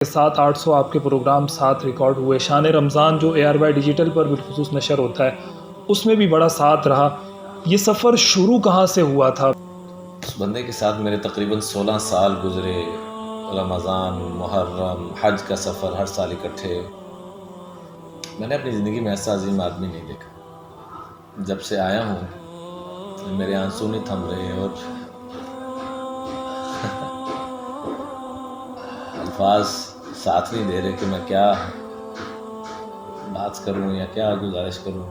700-800 آپ کے پروگرام ساتھ ریکارڈ ہوئے. شان رمضان جو ARY ڈیجیٹل پر بالخصوص نشر ہوتا ہے اس میں بھی بڑا ساتھ رہا. یہ سفر شروع کہاں سے ہوا تھا؟ اس بندے کے ساتھ میرے تقریباً 16 سال گزرے. رمضان، محرم، حج کا سفر ہر سال اکٹھے. میں نے اپنی زندگی میں ایسا عظیم آدمی نہیں دیکھا. جب سے آیا ہوں میرے آنسو نہیں تھم رہے اور الفاظ ساتھ نہیں دے رہے کہ میں کیا بات کروں یا کیا گزارش کروں.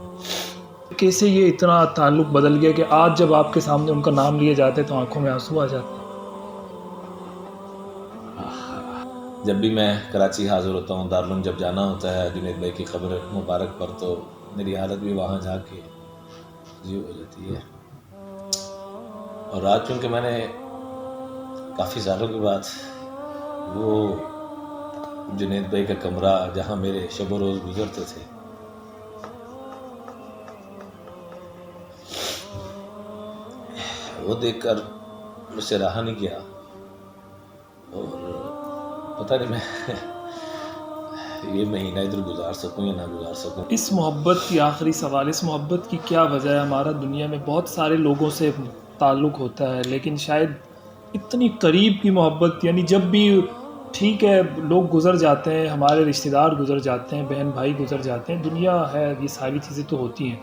کیسے یہ اتنا تعلق بدل گیا کہ آج جب آپ کے سامنے ان کا نام لیے جاتے تو آنکھوں میں آنسو آ جاتے؟ جب بھی میں کراچی حاضر ہوتا ہوں، دارالعلوم جب جانا ہوتا ہے جنید بھائی کی قبر مبارک پر، تو میری حالت بھی وہاں جا کے عجیب ہو جاتی ہے. اور آج چونکہ میں نے کافی سالوں کے بعد وہ جنید بھائی کا کمرہ جہاں میرے شب و روز گزرتے تھے وہ دیکھ کر مجھ سے رہا نہیں کیا. اور پتہ نہیں میں یہ مہینہ ادھر گزار سکوں یا نہ گزار سکوں. اس محبت کی آخری سوال، اس محبت کی کیا وجہ ہے؟ ہمارا دنیا میں بہت سارے لوگوں سے تعلق ہوتا ہے لیکن شاید اتنی قریب کی محبت، یعنی جب بھی ٹھیک ہے لوگ گزر جاتے ہیں، ہمارے رشتہ دار گزر جاتے ہیں، بہن بھائی گزر جاتے ہیں، دنیا ہے، یہ ساری چیزیں تو ہوتی ہیں،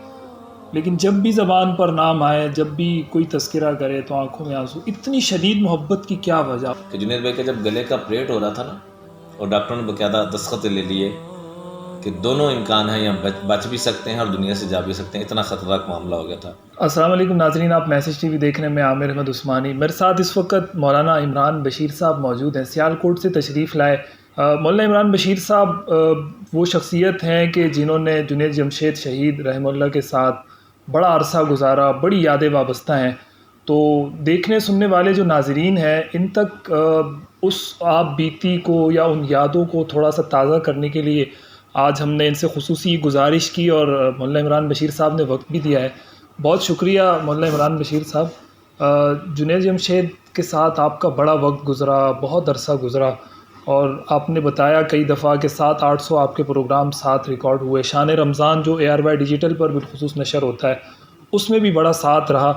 لیکن جب بھی زبان پر نام آئے، جب بھی کوئی تذکرہ کرے تو آنکھوں میں آنسو. اتنی شدید محبت کی کیا وجہ؟ کہ جنید بھائی کا جب گلے کا آپریٹ ہو رہا تھا نا، اور ڈاکٹر نے باقاعدہ دستخط لے لیے کہ دونوں امکان ہیں، یا بچ بھی سکتے ہیں اور دنیا سے جا بھی سکتے ہیں، اتنا خطرناک معاملہ ہو گیا تھا. السلام علیکم ناظرین، آپ میسج ٹی وی دیکھ رہے ہیں. میں عامر احمد عثمانی. میرے ساتھ اس وقت مولانا عمران بشیر صاحب موجود ہیں، سیالکوٹ سے تشریف لائے. مولانا عمران بشیر صاحب وہ شخصیت ہیں کہ جنہوں نے جنید جمشید شہید رحمہ اللہ کے ساتھ بڑا عرصہ گزارا، بڑی یادیں وابستہ ہیں. تو دیکھنے سننے والے جو ناظرین ہیں ان تک اس آپ بیتی کو یا ان یادوں کو تھوڑا سا تازہ کرنے کے لیے آج ہم نے ان سے خصوصی گزارش کی، اور مولانا عمران بشیر صاحب نے وقت بھی دیا ہے. بہت شکریہ مولانا عمران بشیر صاحب. جنید جمشید کے ساتھ آپ کا بڑا وقت گزرا، بہت عرصہ گزرا، اور آپ نے بتایا کئی دفعہ کہ 700-800 آپ کے پروگرام ساتھ ریکارڈ ہوئے. شان رمضان جو ARY ڈیجیٹل پر بالخصوص نشر ہوتا ہے اس میں بھی بڑا ساتھ رہا.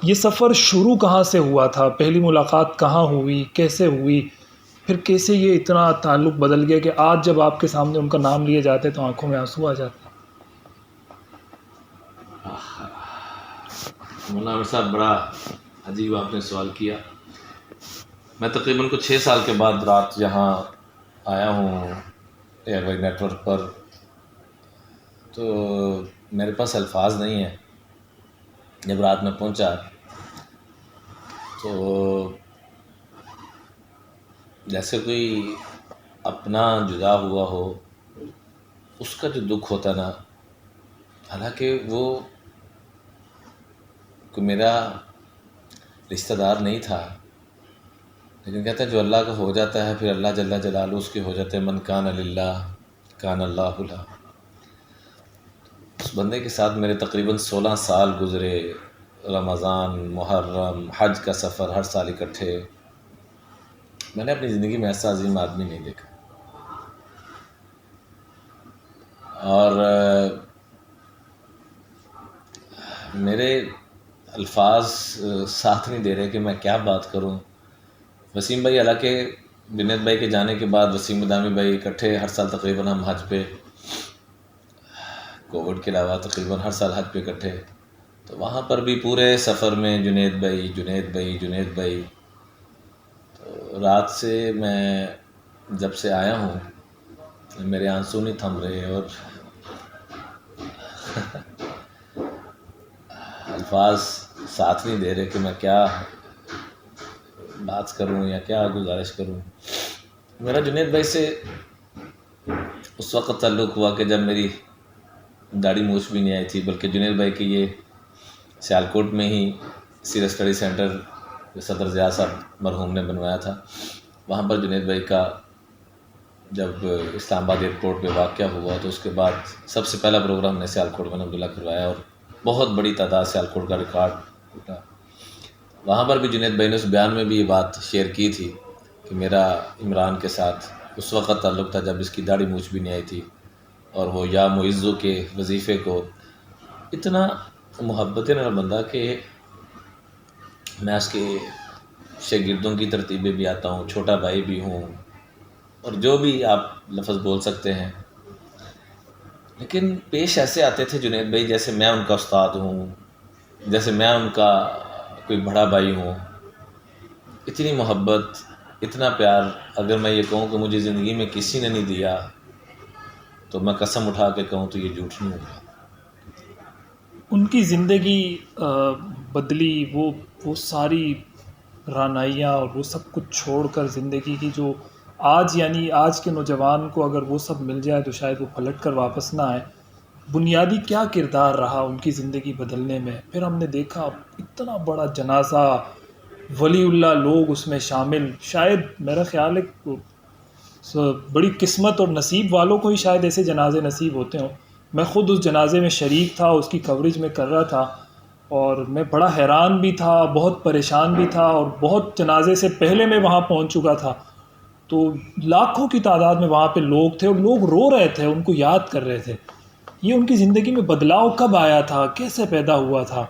یہ سفر شروع کہاں سے ہوا تھا؟ پہلی ملاقات کہاں ہوئی، کیسے ہوئی، پھر کیسے یہ اتنا تعلق بدل گیا کہ آج جب آپ کے سامنے ان کا نام لیے جاتے تو آنکھوں میں آنسو آ جاتے؟ مولانا عامر صاحب، بڑا عجیب آپ نے سوال کیا. میں تقریباً کچھ 6 سال کے بعد رات یہاں آیا ہوں ARY نیٹ ورک پر، تو میرے پاس الفاظ نہیں ہیں. جب رات میں پہنچا تو جیسے کوئی اپنا جدا ہوا ہو، اس کا جو دکھ ہوتا نا، حالانکہ وہ کوئی میرا رشتہ دار نہیں تھا، لیکن کہتے ہیں جو اللہ کا ہو جاتا ہے پھر اللہ جل جلالہ اس کے ہو جاتے ہیں. من کان للہ کان اللہ لہ. اس بندے کے ساتھ میرے تقریباً 16 سال گزرے. رمضان، محرم، حج کا سفر ہر سال اکٹھے. میں نے اپنی زندگی میں ایسا عظیم آدمی نہیں دیکھا. اور میرے الفاظ ساتھ نہیں دے رہے کہ میں کیا بات کروں. وسیم بھائی، حالانکہ جنید بھائی کے جانے کے بعد وسیم مدامی بھائی اکٹھے ہر سال تقریباً ہم حج پہ، کووڈ کے علاوہ تقریباً ہر سال حج پہ اکٹھے، تو وہاں پر بھی پورے سفر میں جنید بھائی جنید بھائی جنید بھائی. تو رات سے میں جب سے آیا ہوں میرے آنسو نہیں تھم رہے، اور الفاظ ساتھ نہیں دے رہے کہ میں کیا بات کروں یا کیا گزارش کروں. میرا جنید بھائی سے اس وقت تعلق ہوا کہ جب میری داڑھی مونچھ بھی نہیں آئی تھی، بلکہ جنید بھائی کی یہ سیالکوٹ میں ہی سیرت اسٹڈی سینٹر جو صدر ضیاء صاحب مرحوم نے بنوایا تھا، وہاں پر جنید بھائی کا جب اسلام آباد ایئرپورٹ پہ واقعہ ہوا تو اس کے بعد سب سے پہلا پروگرام نے سیالکوٹ میں الحمدللہ کروایا، اور بہت بڑی تعداد سیالکوٹ کا ریکارڈ ٹوٹا. وہاں پر بھی جنید بھائی نے اس بیان میں بھی یہ بات شیئر کی تھی کہ میرا عمران کے ساتھ اس وقت تعلق تھا جب اس کی داڑھی مونچھ بھی نہیں آئی تھی، اور وہ یا معزو کے وظیفے کو اتنا محبت والا بندہ کہ میں اس کے شاگردوں کی ترتیبیں بھی آتا ہوں، چھوٹا بھائی بھی ہوں، اور جو بھی آپ لفظ بول سکتے ہیں، لیکن پیش ایسے آتے تھے جنید بھائی جیسے میں ان کا استاد ہوں، جیسے میں ان کا کوئی بڑا بھائی ہوں. اتنی محبت، اتنا پیار، اگر میں یہ کہوں کہ مجھے زندگی میں کسی نے نہیں دیا تو میں قسم اٹھا کے کہوں تو یہ جھوٹ نہیں ہوگا. ان کی زندگی بدلی، وہ ساری رعنائیاں اور وہ سب کچھ چھوڑ کر زندگی کی جو آج، یعنی آج کے نوجوان کو اگر وہ سب مل جائے تو شاید وہ پلٹ کر واپس نہ آئے. بنیادی کیا کردار رہا ان کی زندگی بدلنے میں؟ پھر ہم نے دیکھا اتنا بڑا جنازہ، ولی اللہ لوگ اس میں شامل، شاید میرا خیال ہے بڑی قسمت اور نصیب والوں کو ہی شاید ایسے جنازے نصیب ہوتے ہوں. میں خود اس جنازے میں شریک تھا، اس کی کوریج میں کر رہا تھا، اور میں بڑا حیران بھی تھا، بہت پریشان بھی تھا، اور بہت جنازے سے پہلے میں وہاں پہنچ چکا تھا. تو لاکھوں کی تعداد میں وہاں پہ لوگ تھے، اور لوگ رو رہے تھے، ان کو یاد کر رہے تھے. یہ ان کی زندگی میں بدلاؤ کب آیا تھا، کیسے پیدا ہوا تھا؟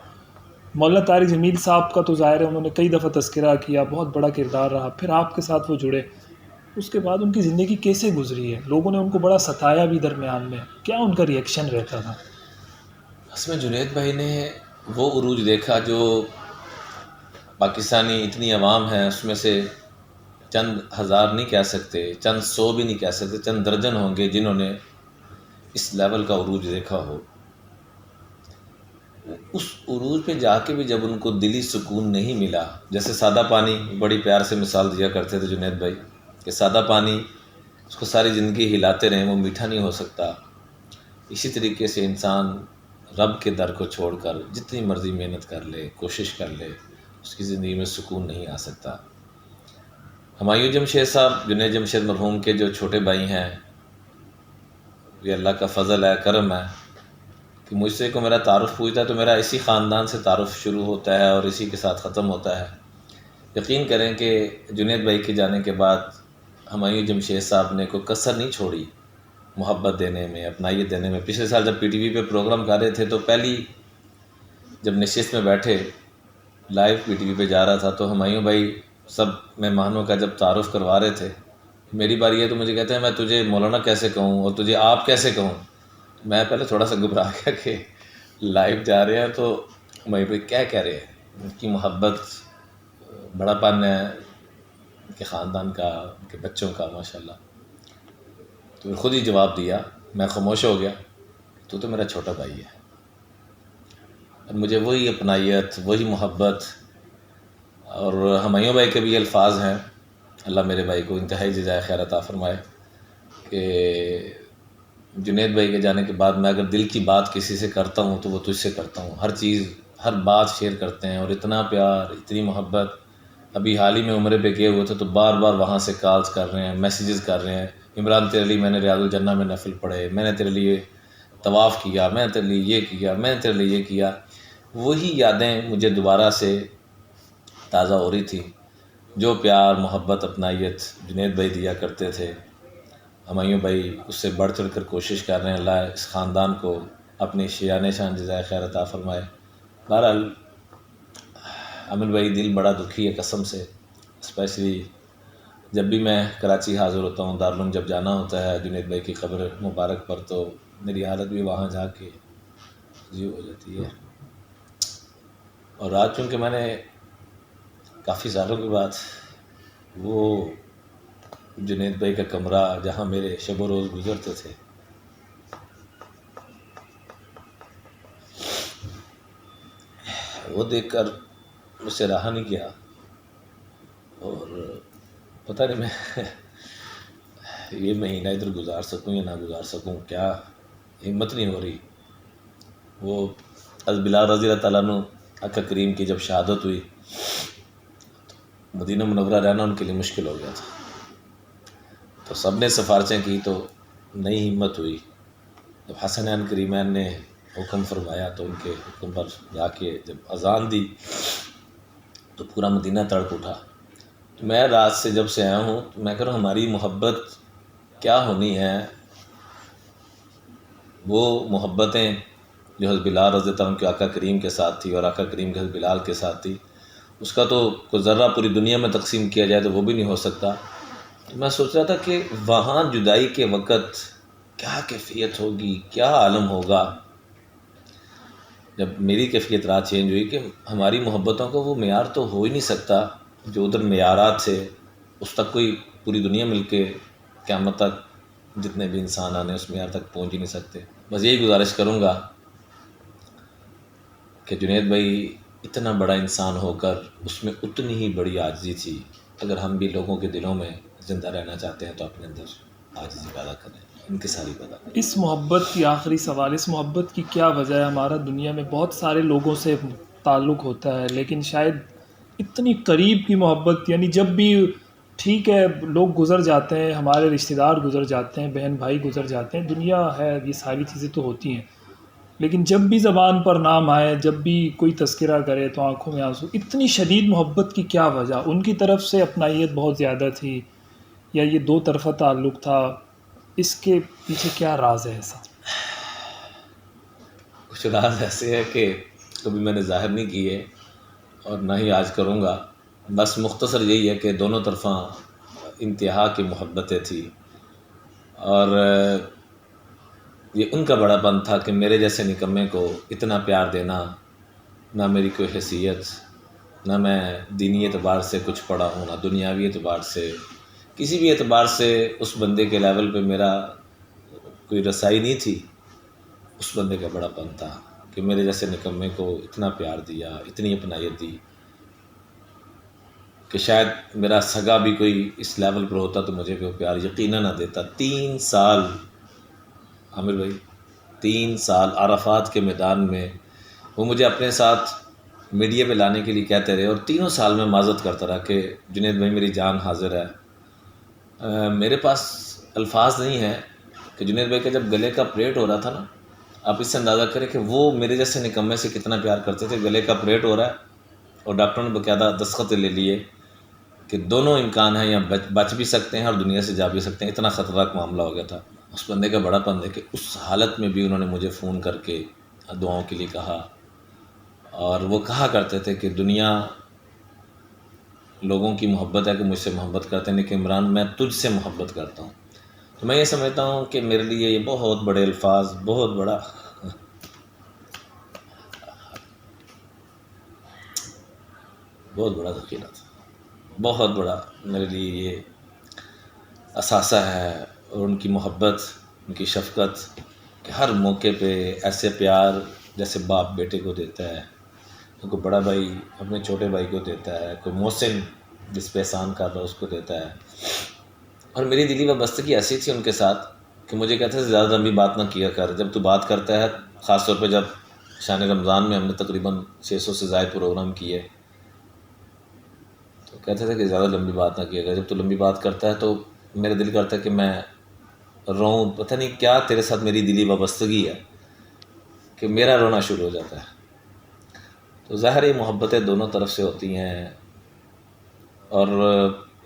مولانا طارق جمیل صاحب کا تو ظاہر ہے انہوں نے کئی دفعہ تذکرہ کیا، بہت بڑا کردار رہا. پھر آپ کے ساتھ وہ جڑے، اس کے بعد ان کی زندگی کیسے گزری ہے؟ لوگوں نے ان کو بڑا ستایا بھی درمیان میں، کیا ان کا ری ایکشن رہتا تھا؟ اس میں جنید بھائی نے وہ عروج دیکھا جو پاکستانی اتنی عوام ہے اس میں سے چند ہزار نہیں کہہ سکتے، چند سو بھی نہیں کہہ سکتے، چند درجن ہوں گے جنہوں نے اس لیول کا عروج دیکھا ہو. اس عروج پہ جا کے بھی جب ان کو دلی سکون نہیں ملا، جیسے سادہ پانی، بڑی پیار سے مثال دیا کرتے تھے جنید بھائی کہ سادہ پانی اس کو ساری زندگی ہلاتے رہیں وہ میٹھا نہیں ہو سکتا. اسی طریقے سے انسان رب کے در کو چھوڑ کر جتنی مرضی محنت کر لے، کوشش کر لے، اس کی زندگی میں سکون نہیں آ سکتا. ہمایوں جمشید صاحب، جنید جمشید مرحوم کے جو چھوٹے بھائی ہیں، یہ اللہ کا فضل ہے، کرم ہے کہ مجھ سے کو میرا تعارف پوچھتا ہے تو میرا اسی خاندان سے تعارف شروع ہوتا ہے اور اسی کے ساتھ ختم ہوتا ہے. یقین کریں کہ جنید بھائی کے جانے کے بعد ہمایوں جمشید صاحب نے کوئی کسر نہیں چھوڑی محبت دینے میں، اپنائیت دینے میں. پچھلے سال جب پی ٹی وی پہ پروگرام کر رہے تھے تو پہلی جب نشست میں بیٹھے، لائیو پی ٹی وی پہ جا رہا تھا، تو ہمایوں بھائی سب مہمانوں کا جب تعارف کروا رہے تھے، میری باری ہے تو مجھے کہتے ہیں میں تجھے مولانا کیسے کہوں اور تجھے آپ کیسے کہوں. میں پہلے تھوڑا سا گھبرا گیا کہ لائیو جا رہے ہیں تو ہمایوں بھائی کیا کہہ رہے ہیں. ان کی محبت، بڑا پن ہے ان کے خاندان کا، ان کے بچوں کا، ماشاءاللہ. تو پھر خود ہی جواب دیا، میں خاموش ہو گیا، تو میرا چھوٹا بھائی ہے. اور مجھے وہی اپنائیت، وہی محبت، اور ہمایوں بھائی کے بھی الفاظ ہیں، اللہ میرے بھائی کو انتہائی جزائے خیر عطا فرمائے، کہ جنید بھائی کے جانے کے بعد میں اگر دل کی بات کسی سے کرتا ہوں تو وہ تجھ سے کرتا ہوں. ہر چیز، ہر بات شیئر کرتے ہیں، اور اتنا پیار، اتنی محبت. ابھی حال ہی میں عمرے پہ گئے ہوئے تھے تو بار بار وہاں سے کالز کر رہے ہیں، میسیجز کر رہے ہیں، عمران تیرے لیے میں نے ریاض الجنہ میں نفل پڑھے، میں نے تیرے لیے طواف کیا، میں نے تیرے لیے یہ کیا، میں نے تیرے لیے یہ کیا. وہی یادیں مجھے دوبارہ سے تازہ ہو رہی تھی، جو پیار، محبت، اپنائیت جنید بھائی دیا کرتے تھے. ہمایوں بھائی اس سے بڑھ چڑھ کر کوشش کر رہے ہیں، اللہ اس خاندان کو اپنی شان شان جزائے خیر عطا فرمائے. بہرحال عامر بھائی دل بڑا دکھی ہے قسم سے، اسپیشلی جب بھی میں کراچی حاضر ہوتا ہوں، دارالعلوم جب جانا ہوتا ہے جنید بھائی کی قبر مبارک پر، تو میری حالت بھی وہاں جا کے عجیب ہو جاتی ہے. اور آج چونکہ میں نے کافی سالوں کے بعد وہ جنید بھائی کا کمرہ جہاں میرے شب و روز گزرتے تھے، وہ دیکھ کر مجھ سے رہا نہیں کیا. اور پتہ نہیں میں یہ مہینہ ادھر گزار سکوں یا نہ گزار سکوں، کیا ہمت نہیں ہو رہی. وہ حضرت بلال رضی اللہ تعالیٰ عنہ آقا کریم کی جب شہادت ہوئی، مدینہ منورہ رہنا ان کے لیے مشکل ہو گیا تھا، تو سب نے سفارشیں کی تو نئی ہمت ہوئی. جب حسنین کریمین نے حکم فرمایا تو ان کے حکم پر جا کے جب اذان دی تو پورا مدینہ تڑپ اٹھا. تو میں رات سے جب سے آیا ہوں تو میں کہہ رہا ہوں ہماری محبت کیا ہونی ہے وہ محبتیں جو حضرت بلال رضی اللہ عنہ کے آقا کریم کے ساتھ تھی اور آقا کریم کے حضرت بلال کے ساتھ تھی، اس کا تو کوئی ذرہ پوری دنیا میں تقسیم کیا جائے تو وہ بھی نہیں ہو سکتا۔ میں سوچ رہا تھا کہ وہاں جدائی کے وقت کیا کیفیت ہوگی، کیا عالم ہوگا۔ جب میری کیفیت رات چینج ہوئی کہ ہماری محبتوں کا وہ معیار تو ہو ہی نہیں سکتا جو ادھر معیارات تھے، اس تک کوئی پوری دنیا مل کے قیامت تک جتنے بھی انسان آنے اس معیار تک پہنچ ہی نہیں سکتے۔ بس یہی گزارش کروں گا کہ جنید بھائی اتنا بڑا انسان ہو کر اس میں اتنی ہی بڑی عاجزی تھی۔ اگر ہم بھی لوگوں کے دلوں میں زندہ رہنا چاہتے ہیں تو اپنے اندر عاجزی پیدا کریں، انکساری پیدا کریں۔ اس محبت کی آخری سوال، اس محبت کی کیا وجہ ہے؟ ہمارا دنیا میں بہت سارے لوگوں سے تعلق ہوتا ہے، لیکن شاید اتنی قریب کی محبت، یعنی جب بھی ٹھیک ہے لوگ گزر جاتے ہیں، ہمارے رشتہ دار گزر جاتے ہیں، بہن بھائی گزر جاتے ہیں، دنیا ہے، یہ ساری چیزیں تو ہوتی ہیں، لیکن جب بھی زبان پر نام آئے، جب بھی کوئی تذکرہ کرے تو آنکھوں میں آنسو۔ اتنی شدید محبت کی کیا وجہ؟ ان کی طرف سے اپنائیت بہت زیادہ تھی یا یہ دو طرفہ تعلق تھا؟ اس کے پیچھے کیا راز ہے ایسا؟ کچھ راز ایسے ہے کہ کبھی میں نے ظاہر نہیں کیے اور نہ ہی آج کروں گا۔ بس مختصر یہی ہے کہ دونوں طرفاں انتہا کی محبتیں تھیں، اور یہ ان کا بڑا پن تھا کہ میرے جیسے نکمے کو اتنا پیار دینا۔ نہ میری کوئی حیثیت، نہ میں دینی اعتبار سے کچھ پڑھا ہوں، نہ دنیاوی اعتبار سے، کسی بھی اعتبار سے اس بندے کے لیول پہ میرا کوئی رسائی نہیں تھی۔ اس بندے کا بڑا پن تھا کہ میرے جیسے نکمے کو اتنا پیار دیا، اتنی اپنائیت دی کہ شاید میرا سگا بھی کوئی اس لیول پر ہوتا تو مجھے وہ پیار یقیناً نہ دیتا۔ 3 سال عامر بھائی، 3 سال عرفات کے میدان میں وہ مجھے اپنے ساتھ میڈیا پہ لانے کے لیے کہتے رہے، اور 3 سال میں معذرت کرتا رہا کہ جنید بھائی میری جان حاضر ہے۔ میرے پاس الفاظ نہیں ہیں کہ جنید بھائی کا جب گلے کا آپریٹ ہو رہا تھا نا، آپ اس سے اندازہ کریں کہ وہ میرے جیسے نکمے سے کتنا پیار کرتے تھے۔ گلے کا آپریٹ ہو رہا ہے اور ڈاکٹر نے باقاعدہ دستخط لے لیے کہ دونوں امکان ہیں، یا بچ بھی سکتے ہیں اور دنیا سے جا بھی سکتے ہیں، اتنا خطرناک معاملہ ہو گیا تھا۔ اس بندے کا بڑا پن ہے کہ اس حالت میں بھی انہوں نے مجھے فون کر کے دعاؤں کے لیے کہا، اور وہ کہا کرتے تھے کہ دنیا لوگوں کی محبت ہے کہ مجھ سے محبت کرتے ہیں، لیکن عمران میں تجھ سے محبت کرتا ہوں۔ تو میں یہ سمجھتا ہوں کہ میرے لیے یہ بہت بڑے الفاظ، بہت بڑا ذخیرہ تھا، بہت بڑا میرے لیے یہ اثاثہ ہے۔ اور ان کی محبت، ان کی شفقت کہ ہر موقع پہ ایسے پیار جیسے باپ بیٹے کو دیتا ہے، کوئی بڑا بھائی اپنے چھوٹے بھائی کو دیتا ہے، کوئی محسن جس پہ احسان کر رہا ہے اس کو دیتا ہے۔ اور میری دلی وابستگی ایسی تھی ان کے ساتھ کہ مجھے کہتے تھے زیادہ لمبی بات نہ کیا کر، جب تو بات کرتا ہے، خاص طور پہ جب شان رمضان میں ہم نے تقریباً 600 سے زائد پروگرام کیے، تو کہتے تھے کہ زیادہ لمبی بات نہ کیا کر، جب تو لمبی بات کرتا ہے تو میرا دل کرتا ہے کہ میں روں، پتہ نہیں کیا تیرے ساتھ میری دلی وابستگی ہے کہ میرا رونا شروع ہو جاتا ہے۔ تو ظاہر یہ محبتیں دونوں طرف سے ہوتی ہیں، اور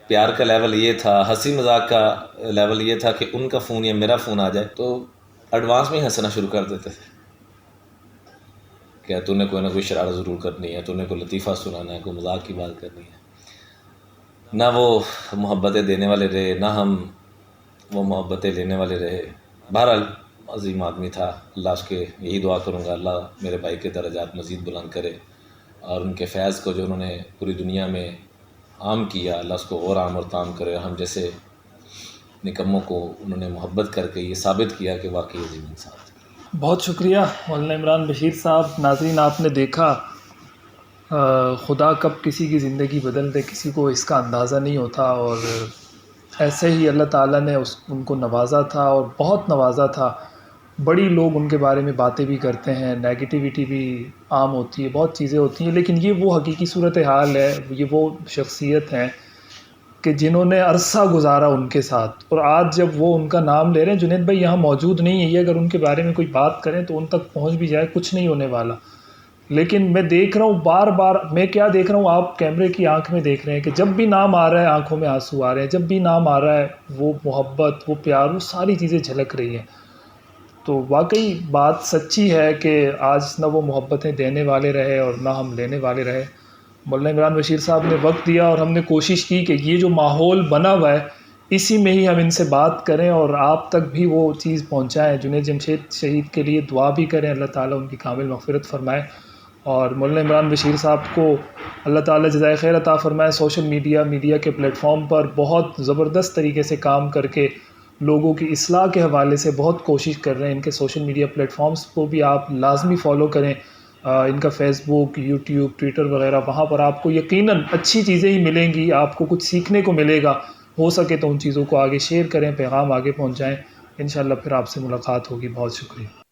پیار کا لیول یہ تھا، ہنسی مذاق کا لیول یہ تھا کہ ان کا فون یا میرا فون آ جائے تو ایڈوانس میں ہی ہنسنا شروع کر دیتے تھے کہ تو نے کوئی نہ کوئی شرارت ضرور کرنی ہے، تو نے کوئی لطیفہ سنانا ہے، کوئی مذاق کی بات کرنی ہے۔ نہ وہ محبتیں دینے والے رہے، نہ ہم وہ محبتیں لینے والے رہے۔ بہرحال عظیم آدمی تھا، اللہ اس کے یہی دعا کروں گا اللہ میرے بھائی کے درجات مزید بلند کرے، اور ان کے فیض کو جو انہوں نے پوری دنیا میں عام کیا، اللہ اس کو اور عام اور تام کرے، اور ہم جیسے نکموں کو انہوں نے محبت کر کے یہ ثابت کیا کہ واقعی عظیم انسان تھے۔ بہت شکریہ مولانا عمران بشیر صاحب۔ ناظرین، آپ نے دیکھا خدا کب کسی کی زندگی بدل دے کسی کو اس کا اندازہ نہیں ہوتا، اور ایسے ہی اللہ تعالیٰ نے ان کو نوازا تھا، اور بہت نوازا تھا۔ بڑی لوگ ان کے بارے میں باتیں بھی کرتے ہیں، نیگیٹیوٹی بھی عام ہوتی ہے، بہت چیزیں ہوتی ہیں، لیکن یہ وہ حقیقی صورتحال ہے، یہ وہ شخصیت ہیں کہ جنہوں نے عرصہ گزارا ان کے ساتھ، اور آج جب وہ ان کا نام لے رہے ہیں، جنید بھائی یہاں موجود نہیں ہے، یہ اگر ان کے بارے میں کوئی بات کریں تو ان تک پہنچ بھی جائے کچھ نہیں ہونے والا۔ لیکن میں دیکھ رہا ہوں بار بار، میں کیا دیکھ رہا ہوں، آپ کیمرے کی آنکھ میں دیکھ رہے ہیں کہ جب بھی نام آ رہا ہے آنکھوں میں آنسو آ رہے ہیں، جب بھی نام آ رہا ہے وہ محبت، وہ پیار، وہ ساری چیزیں جھلک رہی ہیں۔ تو واقعی بات سچی ہے کہ آج نہ وہ محبتیں دینے والے رہے اور نہ ہم لینے والے رہے۔ مولانا عمران بشیر صاحب نے وقت دیا اور ہم نے کوشش کی کہ یہ جو ماحول بنا ہوا ہے اسی میں ہی ہم ان سے بات کریں اور آپ تک بھی وہ چیز پہنچائیں۔ جنید جمشید شہید کے لیے دعا بھی کریں، اللہ تعالیٰ ان کی کامل مغفرت فرمائے، اور مولانا عمران بشیر صاحب کو اللہ تعالیٰ جزائے خیر عطا فرمائے۔ سوشل میڈیا کے پلیٹ فارم پر بہت زبردست طریقے سے کام کر کے لوگوں کی اصلاح کے حوالے سے بہت کوشش کر رہے ہیں۔ ان کے سوشل میڈیا پلیٹ فارمز کو بھی آپ لازمی فالو کریں، ان کا فیس بک، یوٹیوب، ٹویٹر وغیرہ، وہاں پر آپ کو یقیناً اچھی چیزیں ہی ملیں گی، آپ کو کچھ سیکھنے کو ملے گا۔ ہو سکے تو ان چیزوں کو آگے شیئر کریں، پیغام آگے پہنچائیں۔ انشاءاللہ پھر آپ سے ملاقات ہوگی۔ بہت شکریہ۔